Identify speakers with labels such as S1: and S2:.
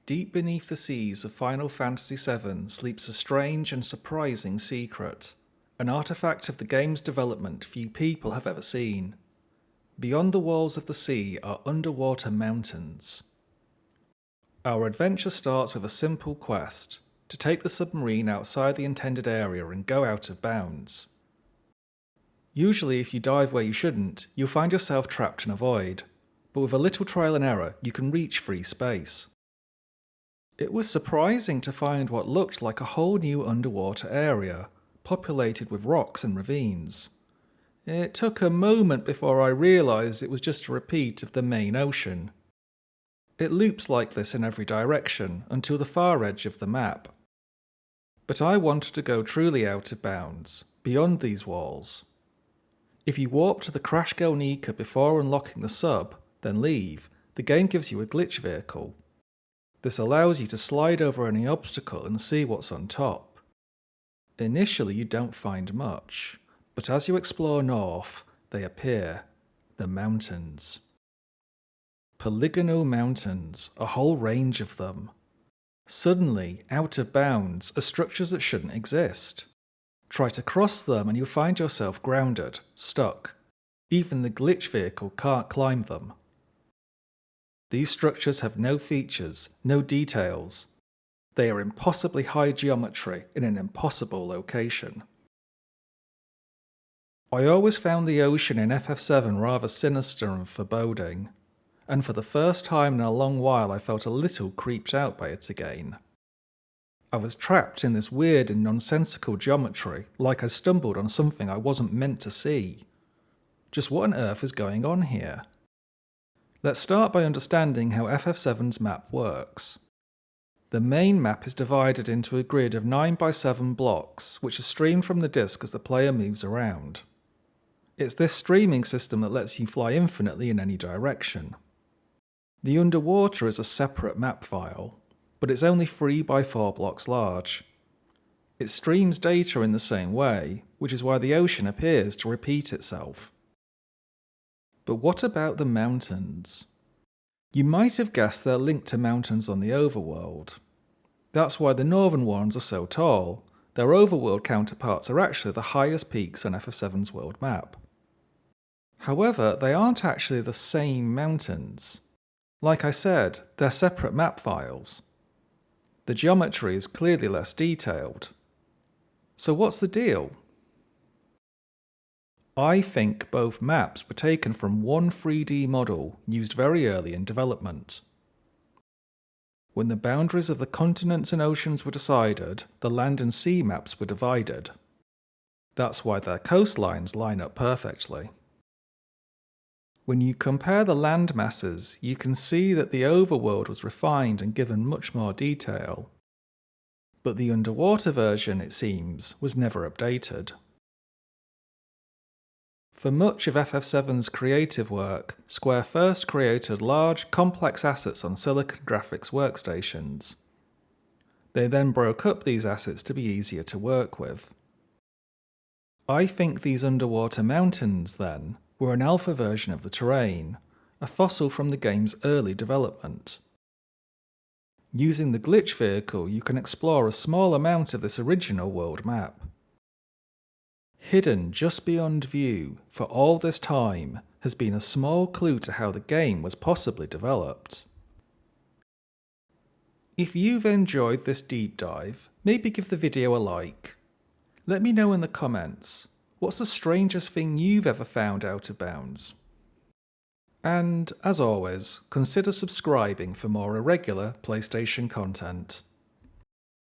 S1: Deep beneath the seas of Final Fantasy VII sleeps a strange and surprising secret, an artifact of the game's development few people have ever seen. Beyond the walls of the sea are underwater mountains. Our adventure starts with a simple quest, to take the submarine outside the intended area and go out of bounds. Usually if you dive where you shouldn't, you'll find yourself trapped in a void, but with a little trial and error you can reach free space. It was surprising to find what looked like a whole new underwater area, populated with rocks and ravines. It took a moment before I realised it was just a repeat of the main ocean. It loops like this in every direction until the far edge of the map. But I wanted to go truly out of bounds, beyond these walls. If you warp to the Crash Gelnika before unlocking the sub, then leave, the game gives you a glitch vehicle. This allows you to slide over any obstacle and see what's on top. Initially you don't find much, but as you explore north, they appear, the mountains. Polygonal mountains, a whole range of them. Suddenly, out of bounds, are structures that shouldn't exist. Try to cross them and you'll find yourself grounded, stuck. Even the glitch vehicle can't climb them. These structures have no features, no details. They are impossibly high geometry in an impossible location. I always found the ocean in FF7 rather sinister and foreboding, and for the first time in a long while I felt a little creeped out by it again. I was trapped in this weird and nonsensical geometry, like I stumbled on something I wasn't meant to see. Just what on earth is going on here? Let's start by understanding how FF7's map works. The main map is divided into a grid of 9x7 blocks, which are streamed from the disk as the player moves around. It's this streaming system that lets you fly infinitely in any direction. The underwater is a separate map file, but it's only 3x4 blocks large. It streams data in the same way, which is why the ocean appears to repeat itself. But what about the mountains? You might have guessed they're linked to mountains on the overworld. That's why the northern ones are so tall. Their overworld counterparts are actually the highest peaks on FF7's world map. However, they aren't actually the same mountains. Like I said, they're separate map files. The geometry is clearly less detailed. So what's the deal? I think both maps were taken from one 3D model used very early in development. When the boundaries of the continents and oceans were decided, the land and sea maps were divided. That's why their coastlines line up perfectly. When you compare the land masses, you can see that the overworld was refined and given much more detail. But the underwater version, it seems, was never updated. For much of FF7's creative work, Square first created large, complex assets on Silicon Graphics workstations. They then broke up these assets to be easier to work with. I think these underwater mountains, then, were an alpha version of the terrain, a fossil from the game's early development. Using the glitch vehicle, you can explore a small amount of this original world map. Hidden just beyond view for all this time has been a small clue to how the game was possibly developed. If you've enjoyed this deep dive, maybe give the video a like. Let me know in the comments, what's the strangest thing you've ever found out of bounds? And, as always, consider subscribing for more irregular PlayStation content.